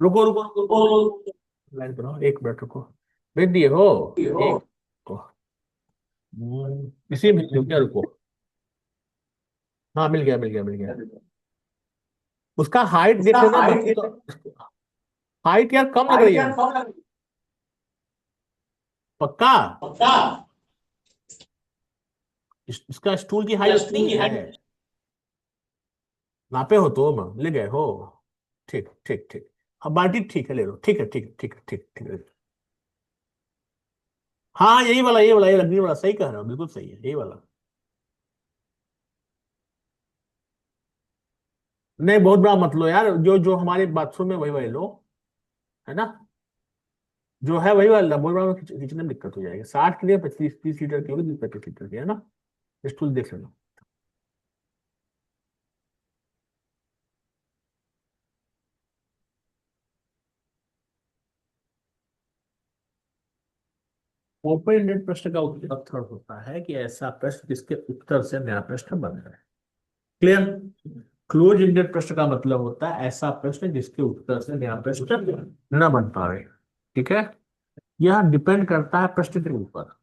रुको रुको रुको रुको, लाइन बनाओ, 1 मिनट रुको। भेज दिए हो? एक को। इसी में भेज दो क्या? रुको। हाँ, मिल गया मिल गया मिल गया। उसका हाइट देख लेना बाकी तो। हाइट यार कम लग रही है। पक्का? इसका स्टूल की हाइट उतनी ही है। नापे हो तुम, ले गए हो? ठीक ठीक ठीक। अब बाल्टी ठीक है, ले लो। ठीक है ठीक है ठीक है ठीक ठीक है। हाँ हाँ, यही वाला, यही वाला, ये लकड़ी वाला, सही कह रहे हो, बिल्कुल सही है, यही वाला। नहीं, बहुत बड़ा मत लो यार, जो जो हमारे बाथरूम में वही वही लो। है ना? जो है वही वाला, बहुत बड़ा खींचने में दिक्कत हो जाएगी। 60 के लिए 25 30 लीटर की होगी, 25 लीटर की, है ना? स्टूल देख लेना। ओपन एंडेड प्रश्न का उत्तर होता है कि ऐसा प्रश्न जिसके उत्तर से नया प्रश्न बन जाए। क्लियर? क्लोज एंडेड प्रश्न का मतलब होता है ऐसा प्रश्न जिसके उत्तर से नया प्रश्न न बन पाए। ठीक है? यह डिपेंड करता है प्रश्न के ऊपर।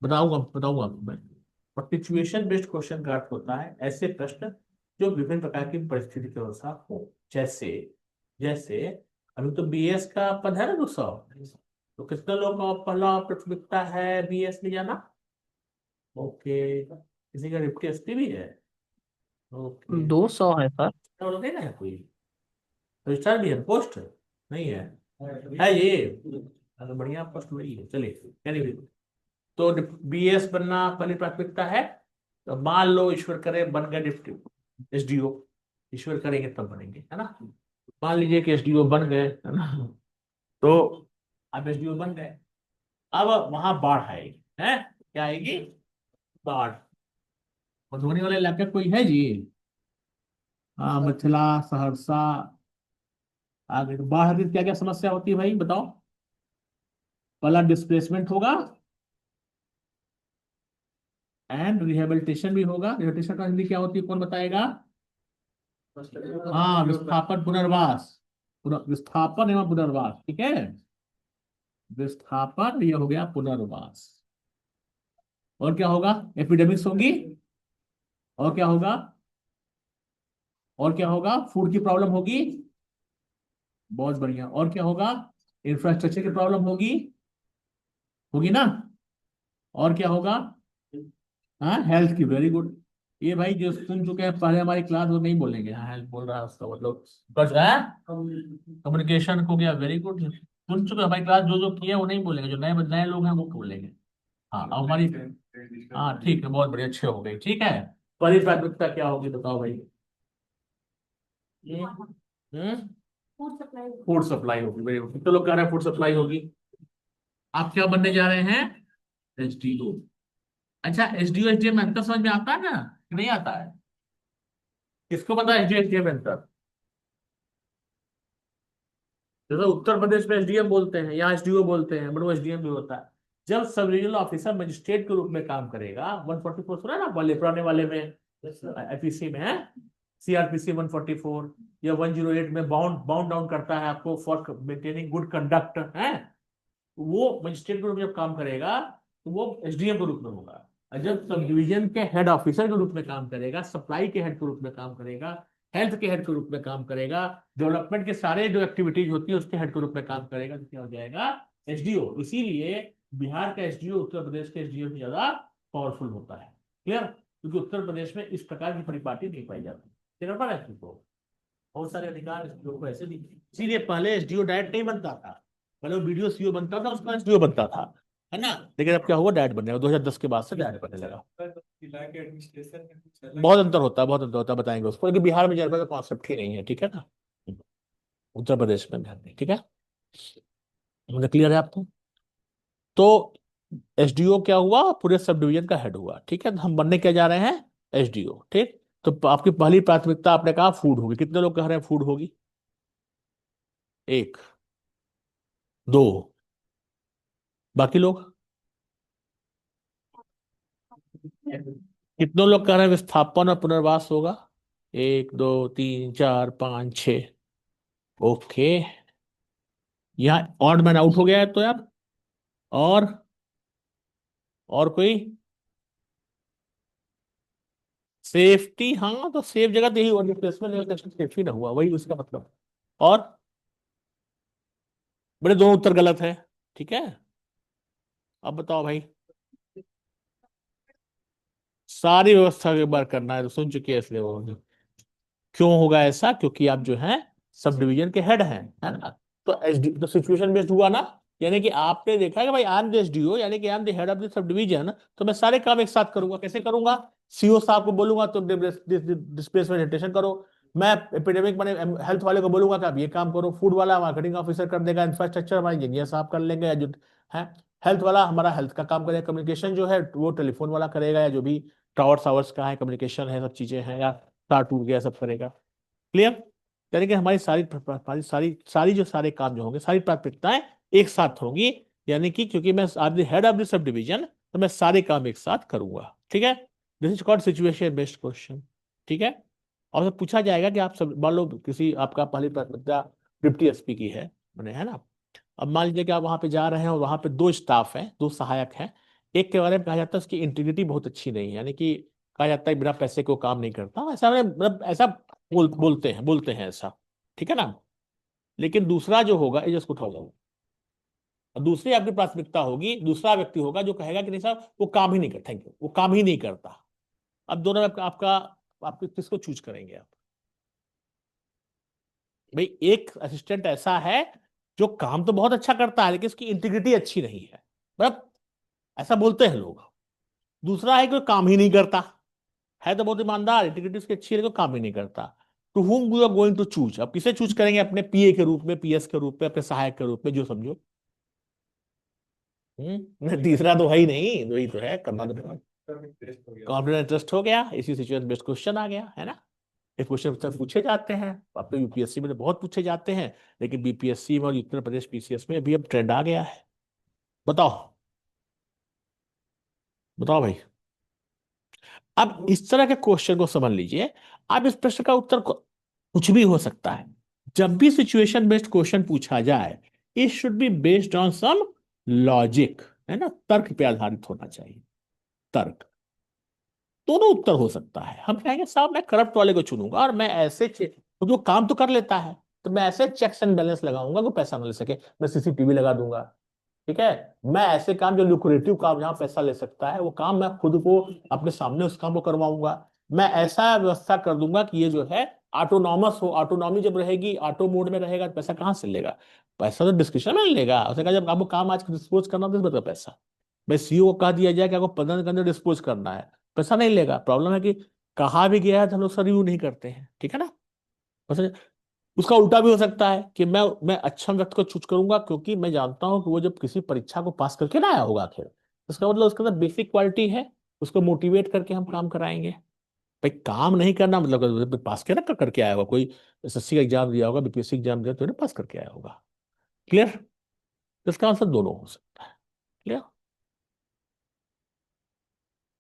बताऊंगा बताऊंगा आपको मैं। और सिचुएशन बेस्ड क्वेश्चन का अर्थ होता है ऐसे प्रश्न जो विभिन्न प्रकार की परिस्थिति के अनुसार हो। जैसे जैसे अभी तो बीएस का पद है ना 200। तो कितने लोग का पहला प्राथमिकता है बीएस ले जाना? ओके। किसी का निफ्टी एसटी भी है? ओके। 200 है सर। तो लोग है कोई रजिस्ट्रार भी है, पोस्ट नहीं है? है ये। अरे बढ़िया, पोस्ट वही है, चलिए। anyway, तो बीएस बनना पहली प्राथमिकता है। तो मान लो ईश्वर करे बन गए डिप्टी एसडीओ। ईश्वर करेंगे तब बनेंगे, है ना? मान लीजिए कि एसडीओ बन गए, है ना? तो अब एसडीओ बन गए। अब वहां बाढ़ आएगी, है? क्या आएगी? बाढ़। मधुबनी वाले इलाके कोई है जी? हाँ, मिथिला, सहरसा। आगे तो बाढ़ की क्या क्या समस्या होती है भाई, बताओ। पहला डिस्प्लेसमेंट होगा एंड रिहेबिलिटेशन भी होगा। रिहेबिलिटेशन का हिंदी क्या होती है, कौन बताएगा? हाँ, विस्थापन पुनर्वास। विस्थापन एवं पुनर्वास, ठीक है। विस्थापन, ये हो गया पुनर्वास। और क्या होगा? एपिडेमिक्स होगी। और क्या होगा? और क्या होगा? फूड की प्रॉब्लम होगी। बहुत बढ़िया। और क्या होगा? इंफ्रास्ट्रक्चर की प्रॉब्लम होगी। होगी ना? और क्या होगा? हाँ, हेल्थ की, वेरी गुड। ये भाई जो सुन चुके हैं पहले हमारी क्लास, वो नहीं बोलेंगे हाँ हेल्थ बोल रहा है उसका मतलब बस है। कम्युनिकेशन हो गया, वेरी गुड। सुन चुके हैं हमारी क्लास, जो जो किए वो नहीं बोलेंगे, जो नए नए लोग हैं वो बोलेंगे। हाँ, अब हमारी। हाँ ठीक है, बहुत बढ़िया, अच्छे हो गई, ठीक है। पहली प्राथमिकता क्या होगी बताओ भाई? हम्म फूड सप्लाई होगी, वेरी गुड। तो लोग कह रहे हैं फूड सप्लाई होगी। आप क्या बनने जा रहे हैं? एसडीओ। अच्छा, एसडीओ एसडीएम में अंतर समझ में आता है ना कि नहीं आता है? किसको पता है एसडीओ एसडीएम में अंतर? जैसे उत्तर प्रदेश में एसडीएम बोलते हैं, यहाँ एसडीओ बोलते हैं, बट वो एसडीएम भी होता है। जब सब रीजनल ऑफिसर मजिस्ट्रेट के रूप में काम करेगा, 144 सुना है ना वाले पुराने वाले में, एपीसी में है। सीआरपीसी 144 या 108 में बाउंड बाउंड डाउन करता है आपको फॉर मेंटेनिंग गुड कंडक्ट है। वो मजिस्ट्रेट के रूप में जब काम करेगा तो वो एसडीएम के रूप में होगा। और जब सब डिवीजन के हेड ऑफिसर के रूप में काम करेगा, सप्लाई के हेड के रूप में काम करेगा, हेल्थ के हेड के रूप में काम करेगा, डेवलपमेंट के सारे जो एक्टिविटीज होती है उसके हेड के रूप में काम करेगा, तो क्या हो जाएगा? एसडीओ। इसीलिए बिहार का एसडीओ उत्तर प्रदेश के एसडीओ से ज्यादा पावरफुल होता है। क्लियर? क्योंकि उत्तर प्रदेश में इस प्रकार की परिपाटी नहीं पाई जाती। क्लियर पड़ा है तुमको? बहुत सारे अधिकार एसडीओ को ऐसे दी। इसीलिए पहले एसडीओ डायरेक्ट नहीं बनता था। पहले वो बीडीओ सीओ बनता था, उसका एसडीओ बनता था, है ना? लेकिन अब क्या हुआ, डायरेक्ट बनने लगा, 2010 के बाद से डायरेक्ट बनने लगा। जिला के एडमिनिस्ट्रेशन में कुछ अलग बहुत है। अंतर होता है, बहुत अंतर होता है, बताएंगे उसको, लेकिन बिहार में जनरल का कॉन्सेप्ट ही नहीं है, ठीक है ना? उत्तर प्रदेश में बिहार नहीं, ठीक है। मुझे क्लियर है आपको? तो एसडीओ क्या हुआ, पूरे सब डिवीजन का हेड हुआ, ठीक है। तो हम बनने क्या जा रहे हैं? एसडीओ, ठीक। तो आपकी पहली प्राथमिकता आपने कहा फूड होगी। कितने लोग कह रहे हैं फूड होगी? एक, दो, बाकी लोग? कितने लोग कह रहे हैं विस्थापन और पुनर्वास होगा? 1 2 3 4 5 6। ओके, यहाँ ऑड मैन आउट हो गया है तो यार। और और कोई सेफ्टी, हाँ तो सेफ जगह तो यही हुआ, रिप्लेसमेंट सेफ्टी ना हुआ, वही उसका मतलब। और बड़े दोनों उत्तर गलत है, ठीक है। अब बताओ भाई, सारी व्यवस्था एक बार करना है तो सुन चुके हैं इसलिए वो। क्यों होगा ऐसा? क्योंकि आप जो है सब डिवीजन के हेड हैं, है ना। तो एच डी तो सिचुएशन बेस्ड हुआ ना, यानी कि आपने देखा कि भाई आई एम द एसडीओ, यानी कि I am the head of the sub division, तो मैं सारे काम एक साथ करूंगा। कैसे करूंगा? सीओ साहब को बोलूंगा तुम डिस्प्लेसमेंट रोटेशन करो। मैं एपिडेमिक मैंने हेल्थ वाले को बोलूंगा कि आप ये काम करो। फूड वाला मार्केटिंग ऑफिसर कर देगा। इंफ्रास्ट्रक्चर हमारे इंजीनियर साहब कर लेंगे, या जो है हेल्थ वाला हमारा हेल्थ का काम करेगा। कम्युनिकेशन जो है वो टेलीफोन वाला करेगा, या जो भी टावर्स आवर्स का है कम्युनिकेशन है, सब चीजें हैं, या तार टूट गया सब करेगा। क्लियर? यानी कि हमारी सारी सारी सारी जो सारे काम जो होंगे, सारी प्राथमिकताएं एक साथ होंगी। यानी कि क्योंकि मैं आप head of the sub division, तो मैं सारे काम एक साथ करूंगा, ठीक है। This is called situation based question, ठीक है। और तो पूछा जाएगा कि आप सब मान लो किसी आपका पहली प्राथमिकता डिप्टी एसपी की है, मैंने, है ना। अब मान लीजिए कि आप वहां पे जा रहे हैं और वहां पे दो स्टाफ हैं, दो सहायक हैं। एक के बारे में कहा जाता है उसकी इंटीग्रिटी बहुत अच्छी नहीं है, यानी कि कहा जाता है बिना पैसे को काम नहीं करता, ऐसा मतलब ऐसा बोलते हैं ऐसा, ठीक है ना। लेकिन दूसरा जो होगा, ये जस्ट उठाओ जाओ, और दूसरी आपकी प्राथमिकता होगी, दूसरा व्यक्ति होगा जो कहेगा कि नहीं साहब वो काम ही नहीं करता, थैंक यू, वो काम ही नहीं करता। अब दोनों में आपका आप किसको चूज करेंगे आप? भाई एक असिस्टेंट ऐसा है जो काम तो बहुत अच्छा करता है लेकिन उसकी इंटीग्रिटी अच्छी नहीं है, मतलब ऐसा बोलते हैं लोग। दूसरा है कि वो काम ही नहीं करता, है तो बहुत ईमानदार, इंटीग्रिटी उसकी अच्छी है लेकिन वो काम ही नहीं करता। To whom you are going to choose? अब किसे चूज करेंगे? अपने पीए के रूप में, पीएस के रूप में, अपने सहायक के रूप में, जो समझो। नहीं, तीसरा तो है ही नहीं, वही तो है करना तो। टेस्ट हो गया। कॉन्फिडेंस इंटरेस्ट हो गया, इसी सिचुएशन बेस्ड क्वेश्चन आ गया, है ना। ये क्वेश्चन सब पूछे जाते हैं, आपके यूपीएससी में तो बहुत पूछे जाते हैं, लेकिन बीपीएससी में और उत्तर प्रदेश पीसीएस में अभी अब ट्रेंड आ गया है। बताओ, बताओ भाई। अब इस तरह के क्वेश्चन को समझ लीजिए। अब इस प्रश्न का उत्तर कुछ भी हो सकता है। जब भी सिचुएशन बेस्ड क्वेश्चन पूछा जाए, it should be based on some logic, है ना, तर्क पे आधारित होना चाहिए। तर्क, दोनों उत्तर हो सकता है। हम कहेंगे साहब मैं करप्ट वाले को चुनूंगा और मैं ऐसे क्योंकि वो काम तो कर लेता है, तो मैं ऐसे चेक्स एंड बैलेंस लगाऊंगा कि पैसा ना ले सके। मैं सीसीटीवी लगा दूंगा, ठीक है। मैं ऐसे काम जो लुक्रेटिव काम जहां पैसा ले सकता है वो काम मैं खुद को अपने सामने उस काम को करवाऊंगा। मैं ऐसा व्यवस्था कर दूंगा कि ये जो है ऑटोनॉमस हो। ऑटोनॉमी जब रहेगी, ऑटो मोड में रहेगा, तो पैसा कहाँ से लेगा? पैसा तो डिस्क्रिप्शन में लेगा। उसने कहा जब आपको काम आज डिस्पोज करना तो इसमें पैसा, भाई सीईओ को कह दिया जाए कि आपको 15 के अंदर डिस्पोज करना है, पैसा नहीं लेगा। प्रॉब्लम है कि कहा भी गया है तो हम लोग सर रिव्यू नहीं करते हैं, ठीक है ना। बस उसका उल्टा भी हो सकता है कि मैं अच्छा व्यक्ति को चूज करूंगा क्योंकि मैं जानता हूं कि वो जब किसी परीक्षा को पास करके ना आया होगा आखिर, इसका मतलब उसके अंदर बेसिक क्वालिटी है, उसको मोटिवेट करके हम काम कराएंगे। भाई काम नहीं करना मतलब पास के ना करके आया होगा कोई, एसएससी का एग्जाम दिया होगा, बीपीएससी एग्जाम दिया तो पास करके आया होगा। क्लियर? तो इसका आंसर दोनों हो सकता है। क्लियर?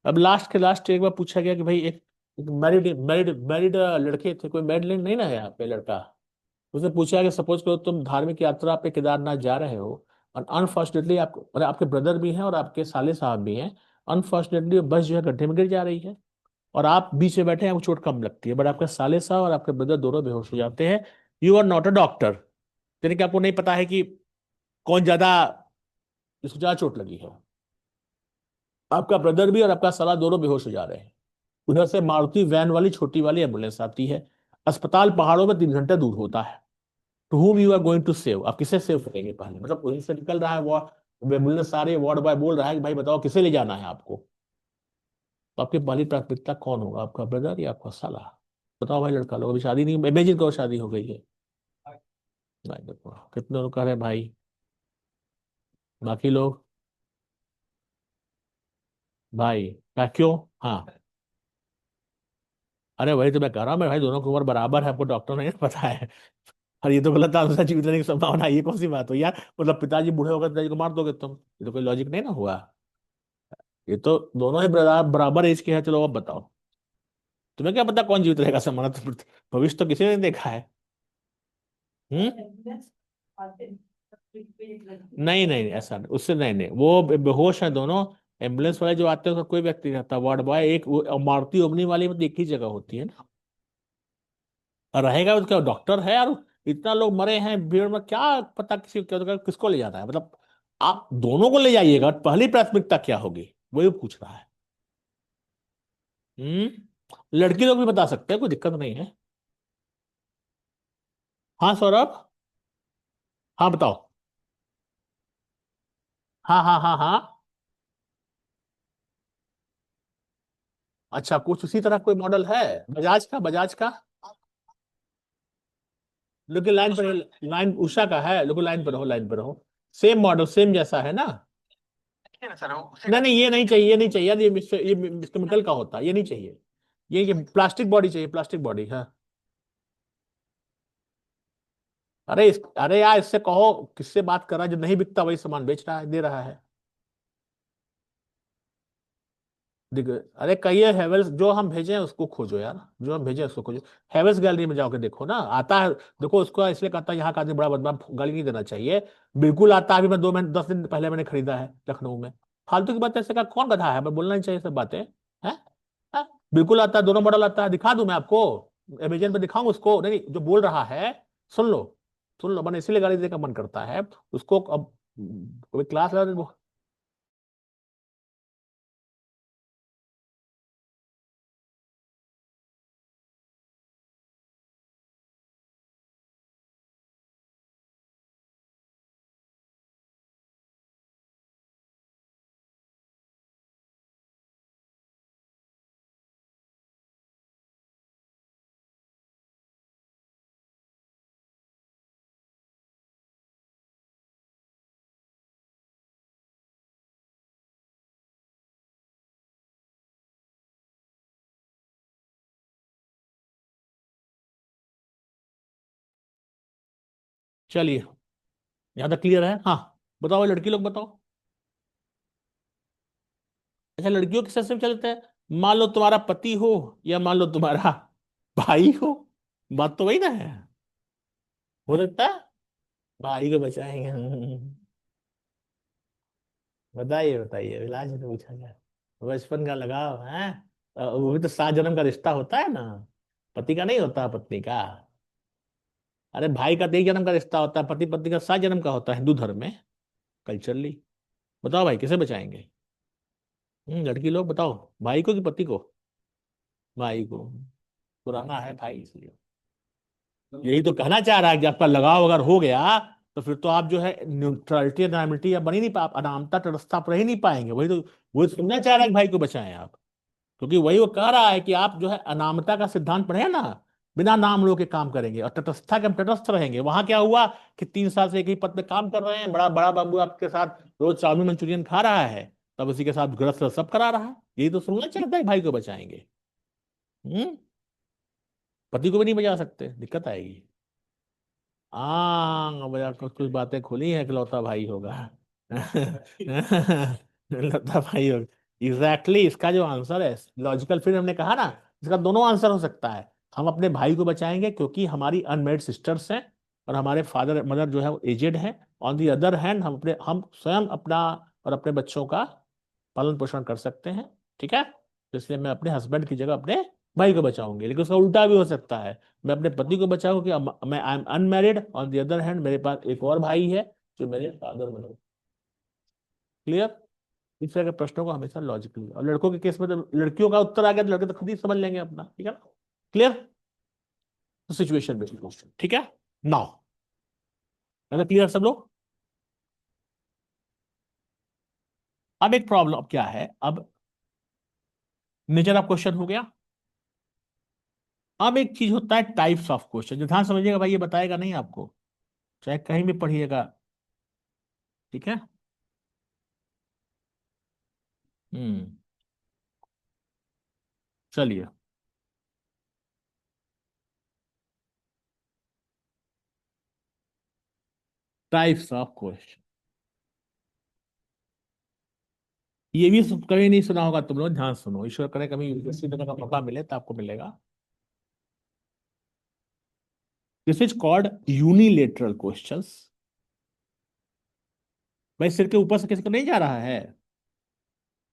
अब लास्ट के लास्ट एक बार पूछा गया कि भाई एक मैरिड मैरिड मैरिड लड़के थे, कोई मैरिड नहीं ना है यहाँ पे लड़का। उसने पूछा कि सपोज करो तुम धार्मिक यात्रा पे केदारनाथ जा रहे हो, और अनफॉर्चुनेटली आप और आपके ब्रदर भी हैं और आपके साले साहब भी हैं। अनफॉर्चुनेटली बस जो है गड्ढे में गिर जा रही है, और आप बीच में बैठे हैं, आपको चोट कम लगती है, बट आपके साले साहब और आपके ब्रदर दोनों बेहोश हो जाते हैं। You are not a doctor, यानी कि आपको नहीं पता है कि कौन ज्यादा, इसको ज्यादा चोट लगी है। आपका ब्रदर भी और आपका साला दोनों बेहोश हो जा रहे हैं। उधर से मारुति वैन वाली छोटी वाली एम्बुलेंस आती है। अस्पताल पहाड़ों में 3 घंटे दूर होता है। To whom you are going to save? आप किसे सेव करेंगे पहले? मतलब वहीं से निकल रहा है वो एम्बुलेंस, सारे वार्ड बॉय बोल रहा है कि भाई बताओ किसे ले जाना है आपको। तो आपकी पहली प्राथमिकता कौन होगा, आपका ब्रदर या आपका साला? बताओ भाई। लड़का लोग अभी शादी नहीं, इमेजिन करो शादी हो गई है। भाई देखो कितने लोग कह रहे हैं भाई, बाकी लोग। भाई क्या, क्यों? हाँ, अरे वही तो मैं कह रहा हूँ, मैं भाई दोनों की उम्र बराबर है, आपको डॉक्टर नहीं पता है। और ये तो गलत आंसर जीवित रहने की संभावना है, ये कौन सी बात हो यार? मतलब पिताजी बूढ़े होकर पिताजी को मार दोगे तुम? ये तो कोई लॉजिक नहीं ना हुआ। ये तो दोनों ही बराबर बराबर एज के हैं। चलो अब बताओ, तुम्हें क्या पता कौन जीवित रहेगा, समाना तो भविष्य तो किसी ने नहीं देखा है। हम्म। नहीं नहीं ऐसा नहीं, उससे नहीं नहीं, वो बेहोश है दोनों। एम्बुलेंस वाले जो आते हैं उसका कोई व्यक्ति नहीं रहता, वार्ड बॉय एक, वो मारुति ओमनी वाली में तो एक ही जगह होती है ना। और रहेगा उसका डॉक्टर है यार। इतना लोग मरे हैं भीड़ में, क्या पता किसी क्या किसको ले जाना है, मतलब आप दोनों को ले जाइएगा, पहली प्राथमिकता क्या होगी वही पूछ रहा है। लड़की लोग भी बता सकते हैं, कोई दिक्कत नहीं है। हाँ सौरभ। हाँ बताओ। हाँ हाँ हाँ हाँ। अच्छा कुछ उसी तरह कोई मॉडल है? बजाज का, बजाज का। लेकिन लाइन पर, लाइन उषा का है, लेकिन लाइन पर रहो, लाइन पर रहो। सेम मॉडल सेम जैसा है ना? नहीं नहीं ये नहीं चाहिए, ये नहीं चाहिए यार, ये केमिकल का होता है, ये नहीं चाहिए। ये प्लास्टिक बॉडी चाहिए, प्लास्टिक बॉडी, हाँ। अरे यार इससे कहो किससे बात कर रहा है, जो नहीं बिकता वही सामान बेच रहा है, दे रहा है। दिख, अरे कहिए हेवेल्स जो हम भेजे हैं उसको खोजो यार, जो हम भेजे हैं उसको खोजो। हेवेल्स गैलरी में जाओ के देखो ना, आता है। देखो उसको इसलिए कहता है यहाँ का आदमी बड़ा बदनाम, गाली नहीं देना चाहिए। बिल्कुल आता है, अभी मैं 2 महीने 10 दिन पहले मैंने खरीदा है लखनऊ में। फालतू की बात ऐसे का कौन गधा है, मैं बोलना नहीं चाहिए सब बातें। हैं? हैं? बिल्कुल आता है, दोनों मॉडल आता है, दिखा दूं मैं आपको? अमेजन पे दिखाऊं उसको? नहीं नहीं, जो बोल रहा है सुन लो, सुन लो, मैंने इसीलिए गाली देने का मन करता है उसको अब। कोई क्लास लगा। चलिए, यहाँ तक क्लियर है, हाँ। बताओ लड़की लोग बताओ। अच्छा लड़कियों के सिस्टम चलते हैं, मान लो तुम्हारा पति हो या मान लो तुम्हारा भाई हो, बात तो वही ना है। हो सकता है भाई को बचाएंगे। बताइए बताइए, इलाज तो पूछा गया। बचपन का लगाव है। वो भी तो 7 जन्म का रिश्ता होता है ना, पति का नहीं होता पत्नी का। अरे भाई का 23 जन्म का रिश्ता होता है, पति पत्नी का 7 जन्म का होता है हिंदू धर्म में, कल्चरली। बताओ भाई किसे बचाएंगे? लड़की लोग बताओ, भाई को कि पति को? भाई को। पुराना है भाई इसलिए। यही तो कहना चाह रहा है कि आपका लगाव अगर हो गया तो फिर तो आप जो है न्यूट्रलिटी अनामिटी या बन ही नहीं पा, अनामता तटस्थता आप रह ही नहीं पाएंगे, वही तो। वही सुनना चाह रहा है कि भाई को बचाएं आप। क्योंकि वही वो कह रहा है कि आप जो है अनामता का सिद्धांत पढ़े ना, बिना नाम लो के काम करेंगे और तटस्थता के हम तटस्थ रहेंगे। वहां क्या हुआ कि 3 साल से एक ही पद पे काम कर रहे हैं, बड़ा बड़ा बाबू आपके साथ रोज चाउमीन मंचूरियन खा रहा है, तब उसी के साथ ग्रस्त सब करा रहा है। यही तो सुनना चाहता है कि भाई को बचाएंगे। हम्म। पति को भी नहीं बचा सकते, दिक्कत आएगी। हाँ भैया कुछ कुछ बातें खुली हैं, इकलौता भाई होगा। इकलौता भाई होगा। एग्जैक्टली इसका जो आंसर है लॉजिकल, फिर हमने कहा ना, इसका दोनों आंसर हो सकता है। हम अपने भाई को बचाएंगे क्योंकि हमारी अनमेरिड सिस्टर्स हैं और हमारे फादर मदर जो है वो एजेड हैं। ऑन दी अदर हैंड हम स्वयं अपना और अपने बच्चों का पालन पोषण कर सकते हैं। ठीक है, तो इसलिए मैं अपने हस्बैंड की जगह अपने भाई को बचाऊंगी। लेकिन उसका उल्टा भी हो सकता है, मैं अपने पति को बचाऊं कि मैं I am unmarried, on the other hand मेरे पास एक और भाई है जो मेरे फादर बने। क्लियर? इस तरह के प्रश्नों को हमेशा लॉजिकली, और लड़कों के केस में तो लड़कियों का उत्तर आ गया तो लड़के तो खुद ही समझ लेंगे अपना, ठीक है ना? क्लियर? तो सिचुएशन बेस्ड क्वेश्चन, ठीक है। नाउ अगर क्लियर सब लोग, अब एक प्रॉब्लम क्या है, अब नेचर ऑफ क्वेश्चन हो गया। अब एक चीज होता है टाइप्स ऑफ क्वेश्चन, जो ध्यान समझिएगा भाई, ये बताएगा नहीं आपको, चाहे कहीं भी पढ़िएगा। ठीक है। हम्म। चलिए, टाइप्स ऑफ क्वेश्चन, ये भी कभी नहीं सुना होगा तुम लोग, ध्यान सुनो, ईश्वर करे कभी इसी तरह का मौका मिले तो आपको मिलेगा। This is called unilateral questions. भाई सिर के ऊपर से किसी को नहीं जा रहा है?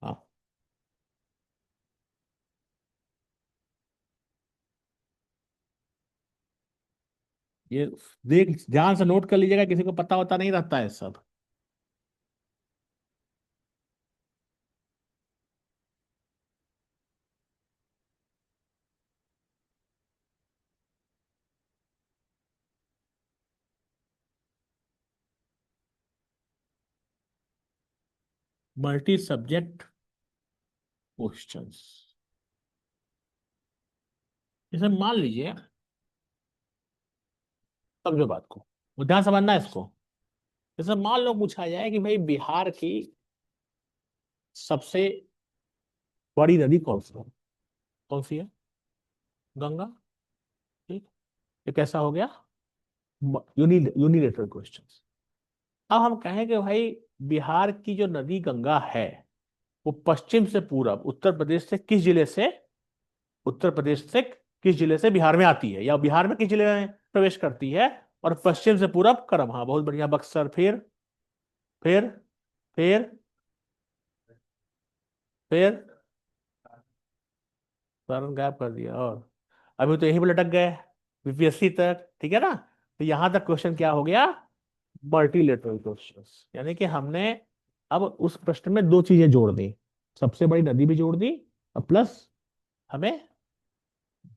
हाँ, ये देख ध्यान से नोट कर लीजिएगा, किसी को पता होता नहीं रहता है सब। मल्टी सब्जेक्ट क्वेश्चंस, जैसे मान लीजिए, समझो बात को, वो ध्यान समझना है इसको। जैसे मान लो पूछा जाए कि भाई बिहार की सबसे बड़ी नदी कौन सी है? कौन सी है? गंगा। ठीक, ये कैसा हो गया? Unilateral question. अब हम कहें कि भाई बिहार की जो नदी गंगा है, वो पश्चिम से पूरब उत्तर प्रदेश से किस जिले से, उत्तर प्रदेश से किस जिले से बिहार में आती है, या बिहार में किस जिले में प्रवेश करती है, और पश्चिम से पूरब करम, हाँ बहुत बढ़िया, बक्सर। फिर फिर फिर सारण गायब कर दिया, और अभी तो यहीं पर लटक गए बीपीएससी तक, ठीक है ना? तो यहां तक क्वेश्चन क्या हो गया? मल्टीलेटरल क्वेश्चंस, यानी कि हमने अब उस प्रश्न में दो चीजें जोड़ दी, सबसे बड़ी नदी भी जोड़ दी, और प्लस हमें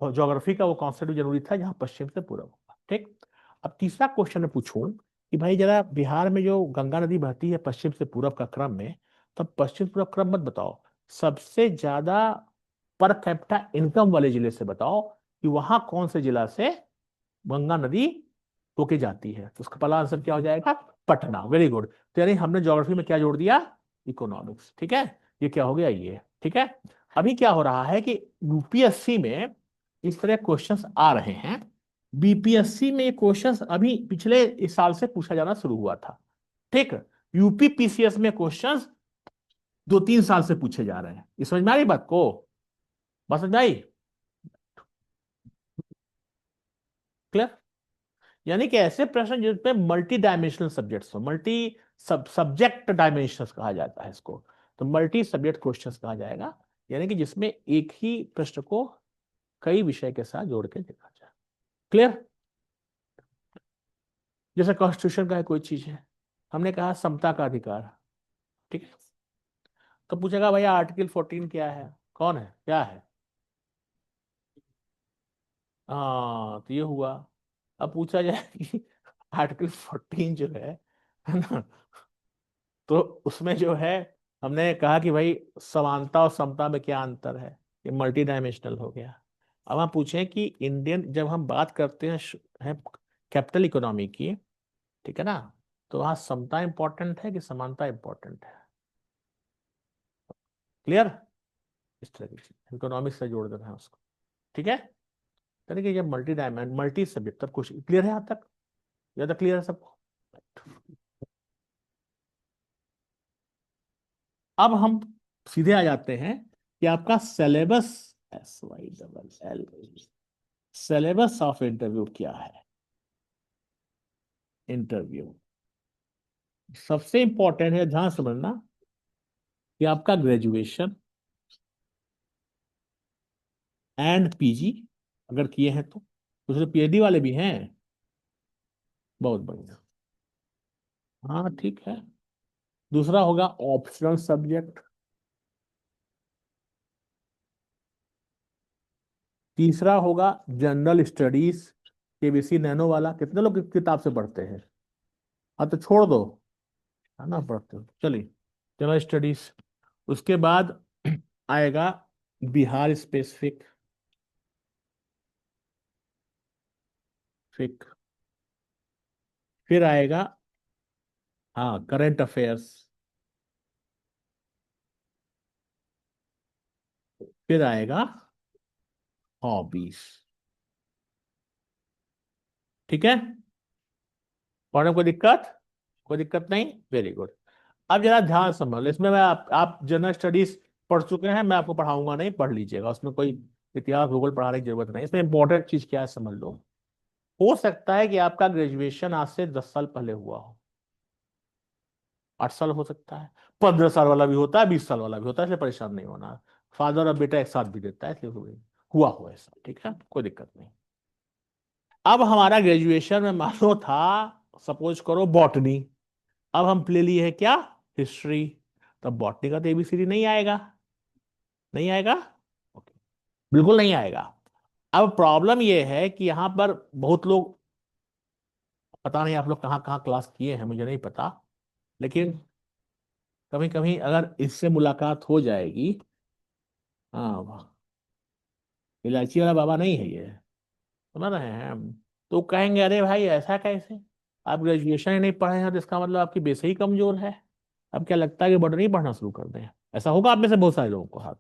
ज्योग्राफी का वो कॉन्सेप्ट भी जरूरी था, जहां पश्चिम से पूरब होगा। ठीक। अब तीसरा क्वेश्चन मैं पूछूं कि भाई जरा बिहार में जो गंगा नदी बहती है पश्चिम से पूरब का क्रम में, तो पश्चिम पूरब क्रम मत बताओ, सबसे ज्यादा पर कैपिटा इनकम वाले जिले से बताओ कि वहां कौन से जिला से गंगा नदी होके जाती है। तो उसका पहला आंसर क्या हो जाएगा? पटना। Very good. तो यानी हमने ज्योग्राफी में क्या जोड़ दिया? इकोनॉमिक्स। ठीक है, ये क्या हो गया ये, ठीक है। अभी क्या हो रहा है कि यूपीएससी में इस तरह क्वेश्चंस आ रहे हैं। बीपीएससी में क्वेश्चंस अभी पिछले इस साल से पूछा जाना शुरू हुआ था। ठीक। यूपी पीसीएस में क्वेश्चंस 2-3 साल से पूछे जा रहे हैं। ये समझ में आ रही बात को? बात समझ में आई? क्लियर? यानी कि ऐसे प्रश्न जिसपे मल्टी डायमेंशनल सब्जेक्ट्स हो, मल्टी सब्जेक्ट डायमेंशंस कहा जाता है इसको, तो मल्टी सब्जेक्ट क्वेश्चंस कहा जाएगा। यानी कि जिसमें एक ही प्रश्न को कई विषय के साथ जोड़ के देखा जाए। क्लियर? जैसे कॉन्स्टिट्यूशन का है कोई चीज है, हमने कहा समता का अधिकार, ठीक है, तो पूछेगा भैया आर्टिकल 14 क्या है, कौन है, क्या है? हाँ, तो ये हुआ। अब पूछा जाए कि आर्टिकल 14 जो है ना, तो उसमें जो है हमने कहा कि भाई समानता और समता में क्या अंतर है, ये मल्टी डायमेंशनल हो गया। अब हम पूछें कि इंडियन, जब हम बात करते हैं कैपिटल इकोनॉमी की, ठीक है ना, तो वहाँ समता इंपॉर्टेंट है कि समानता इंपॉर्टेंट है? क्लियर? इस तरह की चीज इकोनॉमिक्स से जोड़ देना है उसको, ठीक है। यानी कि ये मल्टी डायमेंशन, मल्टी सब्जेक्ट, सब कुछ क्लियर है यहाँ तक? ज्यादा क्लियर है सबको? अब हम सीधे आ जाते हैं कि आपका syllabus, SYLL, syllabus of interview क्या है। इंटरव्यू सबसे इंपॉर्टेंट है, ध्यान समझना, कि आपका ग्रेजुएशन एंड पीजी अगर किए हैं तो, दूसरे पीएचडी वाले भी हैं, बहुत बढ़िया, हाँ ठीक है। दूसरा होगा ऑप्शनल सब्जेक्ट। तीसरा होगा जनरल स्टडीज, केबीसी नैनो वाला, कितने लोग किताब से पढ़ते हैं? हाँ तो छोड़ दो, है ना, पढ़ते हो, चलिए जनरल स्टडीज। उसके बाद आएगा बिहार स्पेसिफिक, फिक। फिर आएगा, हाँ, करंट अफेयर्स। फिर आएगा हॉबीज, ठीक है। पढ़ने में कोई दिक्कत? कोई दिक्कत नहीं, वेरी गुड। अब जरा ध्यान समझ लो, इसमें मैं आप जनरल स्टडीज पढ़ चुके हैं, मैं आपको पढ़ाऊंगा नहीं, पढ़ लीजिएगा, उसमें कोई इतिहास भूगोल पढ़ाने की जरूरत नहीं। इसमें इंपॉर्टेंट चीज क्या है समझ लो, हो सकता है कि आपका ग्रेजुएशन आज से 10 साल पहले हुआ हो, 8 साल हो सकता है, 15 साल वाला भी होता है, 20 साल वाला भी होता है, इसलिए परेशान नहीं होना। फादर और बेटा एक साथ भी देता है, इसलिए हुआ हो ऐसा, ठीक है, कोई दिक्कत नहीं। अब हमारा ग्रेजुएशन में मान लो था, सपोज करो बॉटनी, अब हम ले लिए है क्या, हिस्ट्री। तब बॉटनी का तो एबीसीडी नहीं आएगा, नहीं आएगा, ओके, बिल्कुल नहीं आएगा। अब प्रॉब्लम ये है कि यहाँ पर बहुत लोग, पता नहीं आप लोग कहाँ कहाँ क्लास किए हैं मुझे नहीं पता, लेकिन कभी कभी अगर इससे मुलाकात हो जाएगी, हाँ वाह, इलायची वाला बाबा नहीं है ये, समझ रहे हैं हम, तो कहेंगे अरे भाई ऐसा कैसे, आप ग्रेजुएशन ही नहीं पढ़े हैं तो इसका मतलब आपकी बेस ही कमजोर है। अब क्या लगता है कि बॉटनी पढ़ना शुरू कर दें? ऐसा होगा आप में से बहुत सारे लोगों को हाथ,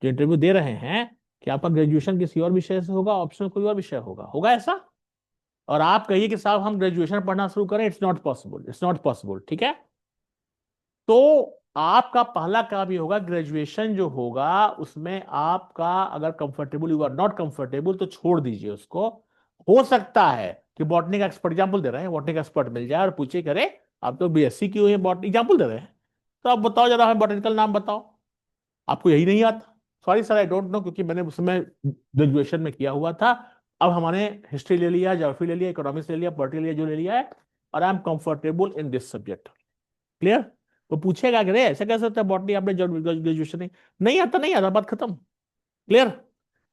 जो इंटरव्यू दे रहे हैं, कि आपका ग्रेजुएशन किसी और विषय से होगा, ऑप्शनल कोई और विषय होगा, होगा ऐसा? और आप कहिए कि साहब हम ग्रेजुएशन पढ़ना शुरू करें, it's not possible, it's not possible, ठीक है। तो आपका पहला काम ये होगा, ग्रेजुएशन जो होगा उसमें आपका अगर comfortable, you are not comfortable, तो छोड़ दीजिए उसको। हो सकता है कि बॉटनी का एक्सपर्ट, एग्जाम्पल दे रहे हैं, बॉटनी का एक्सपर्ट मिल जाए और पूछे करे आप तो बीएससी की हुई है बॉटनी, एग्जाम्पल दे रहे हैं, तो आप बताओ जरा हमें बॉटनिकल नाम बताओ, आपको यही नहीं आता। Sorry sir, I don't know, क्योंकि मैंने उसमें ग्रेजुएशन में किया हुआ था। अब हमने हिस्ट्री ले लिया, ज्योग्राफी ले लिया, इकोनॉमिक्स ले लिया, पॉलिटिकल ले लिया, जो ले लिया है, और I am comfortable in this subject, clear. वो पूछेगा कि रे ऐसे कैसे होता है बॉटनी, आपने ग्रेजुएशन नहीं, नहीं आता, नहीं आता, बात खत्म, क्लियर।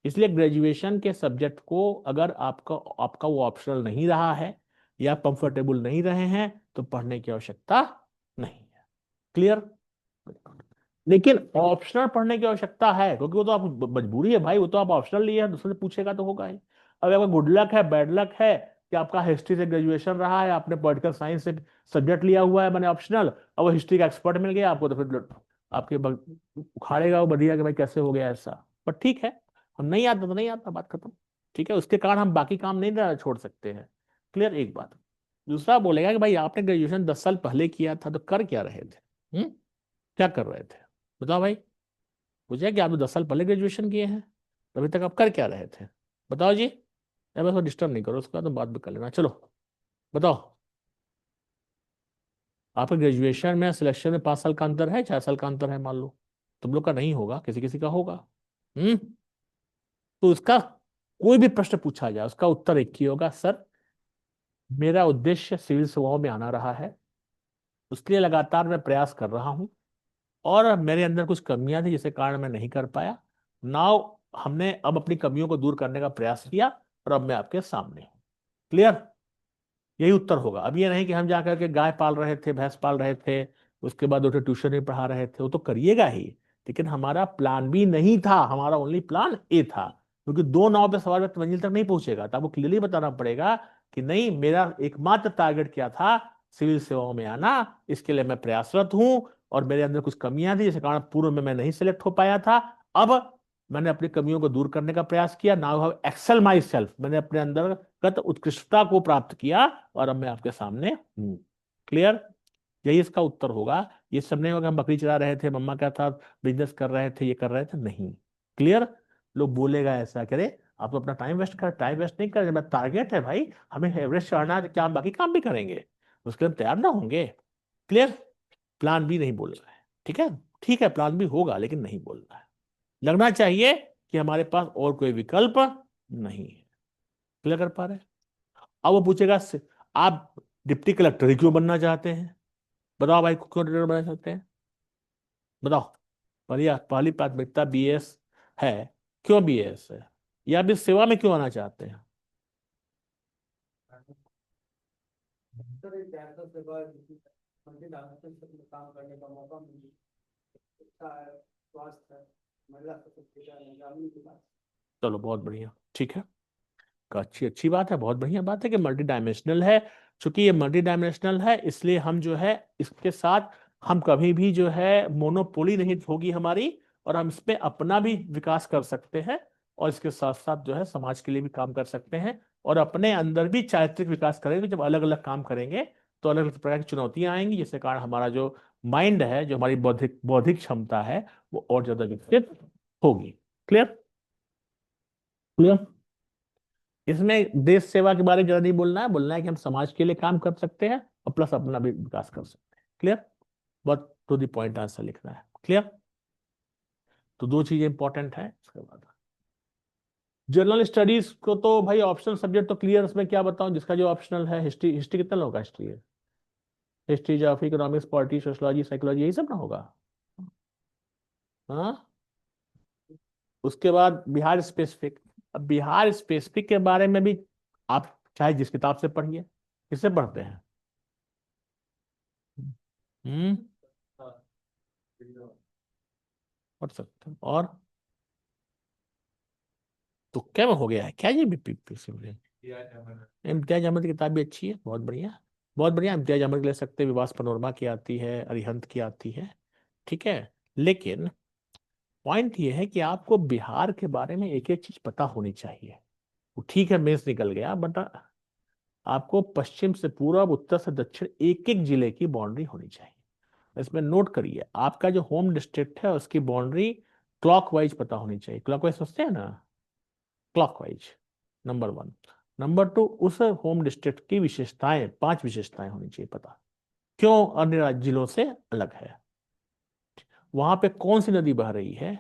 इसलिए ग्रेजुएशन के सब्जेक्ट को अगर आपका आपका वो ऑप्शनल नहीं रहा है या कंफर्टेबल नहीं रहे हैं, तो पढ़ने की आवश्यकता नहीं है, क्लियर। लेकिन ऑप्शनल पढ़ने की आवश्यकता है, क्योंकि वो तो आप मजबूरी है भाई, वो तो आप ऑप्शनल लिए हैं, दूसरे से पूछेगा तो होगा ही। अब आपका गुड लक है, बैड लक है, कि आपका हिस्ट्री से ग्रेजुएशन रहा है, आपने पॉलिटिकल साइंस से सब्जेक्ट लिया हुआ है मैंने ऑप्शनल, और वो हिस्ट्री का एक्सपर्ट मिल गया आपको, तो फिर आपके उखाड़ेगा वो बढ़िया कि भाई कैसे हो गया ऐसा। पर ठीक है, हम नहीं आता तो नहीं आता, बात खत्म, ठीक है। उसके कारण हम बाकी काम नहीं छोड़ सकते हैं, क्लियर, एक बात। दूसरा बोलेगा कि भाई आपने ग्रेजुएशन 10 साल पहले किया था, तो कर क्या रहे थे? क्या कर रहे थे? बताओ भाई, पूछे कि आप तो 10 साल पहले ग्रेजुएशन किए हैं, तो अभी तक आप कर क्या रहे थे? बताओ जी, या बस डिस्टर्ब नहीं करो, उसका तो बात भी कर लेना, चलो बताओ। आपके ग्रेजुएशन में सिलेक्शन में 5 साल का अंतर है, 4 साल का अंतर है मान लो, तुम लोग का नहीं होगा, किसी किसी का होगा। हम्म तो उसका कोई भी प्रश्न पूछा जाए, उसका उत्तर एक ही होगा, सर मेरा उद्देश्य सिविल सेवाओं में आना रहा है, उसके लिए लगातार मैं प्रयास कर रहा हूँ, और मेरे अंदर कुछ कमियां थी जिसके कारण मैं नहीं कर पाया। नाउ हमने अब अपनी कमियों को दूर करने का प्रयास किया, और अब मैं आपके सामने हूं, क्लियर। यही उत्तर होगा। अब ये नहीं कि हम जाकर के गाय पाल रहे थे, भैंस पाल रहे थे, उसके बाद उसे ट्यूशन ही पढ़ा रहे थे, वो तो करिएगा ही, लेकिन हमारा प्लान भी नहीं था, हमारा ओनली प्लान ए था, क्योंकि दो नाव पे सवार व्यक्ति मंजिल तक नहीं पहुंचेगा, तो आपको क्लियरली बताना पड़ेगा कि नहीं, मेरा एकमात्र टारगेट क्या था, सिविल सेवाओं में आना, इसके लिए मैं प्रयासरत हूं, और मेरे अंदर कुछ कमियां थी जिसके कारण पूर्व में मैं नहीं सिलेक्ट हो पाया था। अब मैंने अपनी कमियों को दूर करने का प्रयास किया, now have excel myself, मैंने अपने अंतर्गत उत्कृष्टता को प्राप्त किया, और अब मैं आपके सामने हूं, क्लियर। यही इसका उत्तर होगा। ये सब नहीं होगा हम बकरी चला रहे थे, मम्मा क्या था, बिजनेस कर रहे थे, ये कर रहे थे, नहीं, क्लियर। लोग बोलेगा ऐसा करे, आप तो अपना टाइम वेस्ट कर, टाइम वेस्ट नहीं कर, जब टारगेट है भाई हमें एवरेज चढ़ना है, तो क्या हम बाकी काम भी करेंगे, उसके लिए हम तैयार ना होंगे, क्लियर। प्लान बी नहीं बोल रहा है, ठीक है, ठीक है, प्लान बी होगा लेकिन नहीं बोल रहा है, लगना चाहिए कि हमारे पास और कोई विकल्प नहीं है, क्लियर कर पा रहे हैं? अब वो पूछेगा आप डिप्टी कलेक्टर ही क्यों बनना चाहते हैं? बताओ भाई, क्यों डिप्टी बनना चाहते हैं? बताओ। पहली पहली प्राथमिकता बीएस है, क्यों बीएस है, या भी सेवा में क्यों आना चाहते हैं? सर एक ऐसा सेवा है जिसमें मल्टीटास्किंग में काम करने का मौका मिले, शिक्षा है, स्वास्थ्य है, महिला सशक्तिकरण है, ग्रामीण विकास। चलो बहुत बढ़िया, ठीक है, का अच्छी अच्छी बात है, बहुत बढ़िया बात है कि मल्टी डायमेंशनल है। चूंकि ये मल्टी डायमेंशनल है, इसलिए हम जो है इसके साथ हम कभी भी जो है मोनोपोली नहीं होगी हमारी, और हम इस पे अपना भी विकास कर सकते हैं, और इसके साथ साथ जो है समाज के लिए भी काम कर सकते हैं, और अपने अंदर भी चारित्रिक विकास करेंगे। जब अलग अलग काम करेंगे तो अलग अलग प्रकार की चुनौतियां आएंगी, जिसके कारण हमारा जो माइंड है, जो हमारी बौद्धिक बौद्धिक क्षमता है, वो और ज्यादा विकसित होगी, क्लियर, क्लियर। इसमें देश सेवा के बारे में ज्यादा नहीं बोलना है, बोलना है कि हम समाज के लिए काम कर सकते हैं और प्लस अपना भी विकास कर सकते हैं। क्लियर? बहुत टू द पॉइंट आंसर लिखना है। क्लियर? तो दो चीजें इंपॉर्टेंट है। इसके बाद जनरल स्टडीज को तो भाई ऑप्शनल सब्जेक्ट तो क्लियर, उसमें क्या बताऊं, जिसका जो ऑप्शनल है हिस्ट्री। हिस्ट्री कितना होगा? हिस्ट्री है, history, geography, economics, polity, sociology, psychology, यही सब ना होगा। हाँ। उसके बाद बिहार स्पेसिफिक। अब बिहार स्पेसिफिक के बारे में भी आप चाहे जिस किताब से पढ़िए। किससे पढ़ते हैं? हम्म। पढ़ सकते हैं। और तो क्या हो गया है क्या ये भी? इम्तियाज अहमद की किताब भी अच्छी है, बहुत बढ़िया। बहुत बढ़िया, इम्तियाज अहमद की ले सकते हैं, विवास पनोरमा की आती है, अरिहंत की आती है। ठीक है। लेकिन पॉइंट ये है कि आपको बिहार के बारे में एक एक चीज पता होनी चाहिए। वो ठीक है, मेंस निकल गया, बट आपको पश्चिम से पूर्व, उत्तर से दक्षिण, एक एक जिले की बाउंड्री होनी चाहिए। इसमें नोट करिए, आपका जो होम डिस्ट्रिक्ट है उसकी बाउंड्री क्लॉकवाइज पता होनी चाहिए। क्लॉकवाइज सोचते हैं ना? Clockwise, number one. Number two, उस होम डिस्ट्रिक्ट की विशेषताएं, 5 विशेषताएं होनी चाहिए पता, क्यों अन्य जिलों से अलग है। वहां पे कौन सी नदी बह रही है,